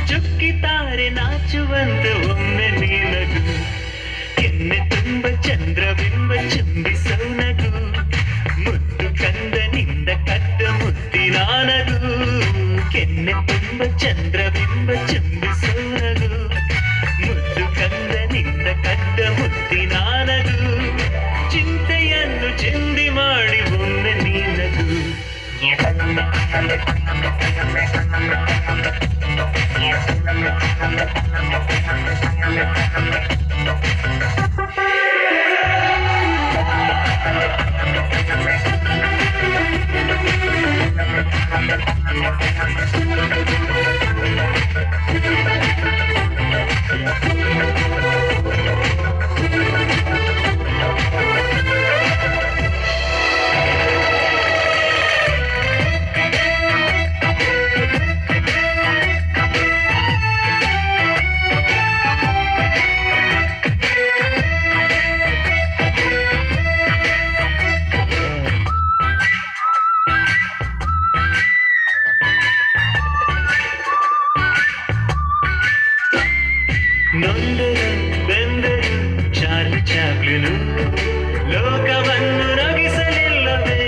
ಚುಕ್ಕಿತಾರೆ ನಾಚುವಂತೆ ಒಮ್ಮೆ ನೀನಗು ಕೆನ್ನೆ ತುಂಬ ಚಂದ್ರಬಿಂಬ ಚುಂಬಿಸೋ ನಗು ಮುದ್ದು ಕಂದನಿಂದ ಕದ್ದ ಮುತ್ತಿನ ನಗು ಕೆನ್ನೆ ತುಂಬ ಚಂದ್ರಬಿಂಬ ಚುಂಬಿಸೋ ನಗು ಮುದ್ದು ಕಂದನಿಂದ ಕದ್ದ ಮುತ್ತಿನ ನಗು ಚಿಂತೆಯನ್ನು ಚಿಂದಿ ಮಾಡಿ ಒಮ್ಮೆ ನೀನಗು ನೊಂದರು ಬೆಂದರು ಚಾರ್ಲಿ ಚಾಪ್ಲಿನು ಲೋಕವನ್ನು ನಗಿಸಲಿಲ್ಲವೇ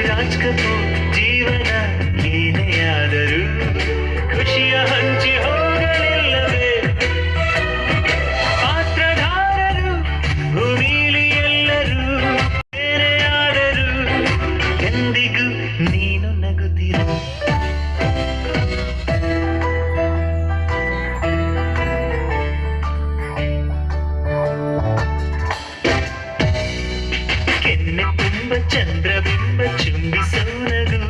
ರಾಜ್ ಕಪೂರ್ ಜೀವನ ಏನೆಯಾದರೂ ಖುಷಿಯ ಹಂಚಿ ಹೋಗಲಿಲ್ಲವೇ ಪಾತ್ರಧಾರರು ಭೂಮಿಲಿ ಎಲ್ಲರೂ ಬೇರೆಯಾದರೂ ಎಂದಿಗೂ ನೀನು ನಗುತ್ತಿರು ಚಂದ್ರಬಿಂಬ ಚುಂಬಿಸೋ ನಗು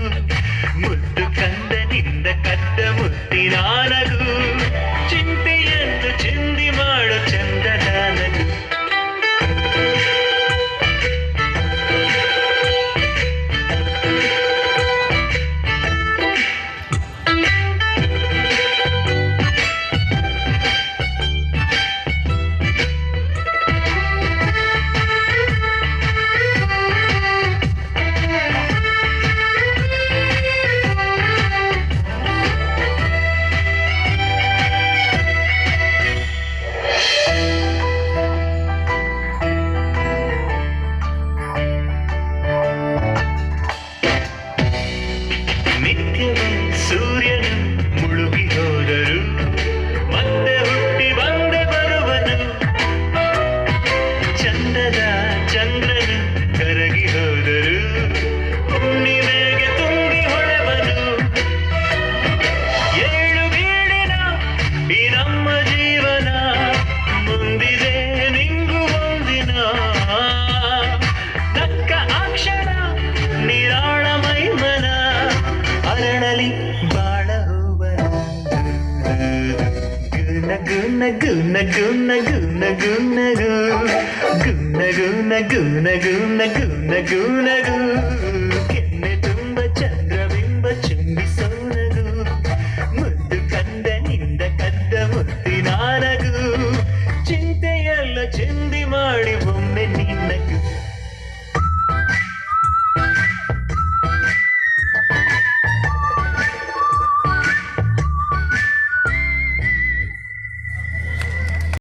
ಮುದ್ದು ಕಂದನಿಂದ ಕದ್ದ ಮುತ್ತಿನ ನಗು ಚಿಂತೆಯನ್ನು ಚಿಂದಿ ಮಾಡೋ ಚಂದದ ನಗು ಸೂರ್ಯನು ಮುಳುಗಿ ಹೋದರು ಮತ್ತೆ ಹುಟ್ಟಿ ಬಂದೆ ಬರುವನು ಚಂದದ ಚಂದ್ರನು ಕರಗಿ ಹೋದರು ಹುಣ್ಣಿಮೆಗೆ ತುಂಬಿ ಹೊಳೆವನು ಏಳು ಬೀಳಿನ ಈ ನಮ್ಮ ಜೀವನ ಮುಂದಿದೆ ನಿಂಗು ಒಂದಿನ ನಕ್ಕ ಅಕ್ಷರ ನಿರಾಳ ಮೈಮನ ಅರಳಲಿ ಬಾಳ ಹೂವನ ನಗು ನಗು ನಗು ನಗು ನಗು ನಗು ನಗು ನಗು ನಗು ನಗು ನಗು ನಗು ಕೆನ್ನೆ ತುಂಬ ಚಂದ್ರಬಿಂಬ ಚುಂಬಿಸೋ ನಗು ಮುದ್ದು ಕಂದನಿಂದ ಕದ್ದ ಮುತ್ತಿನ ನಗು ಚಿಂತೆಯೆಲ್ಲ ಚಿಂದಿ ಮಾಡಿ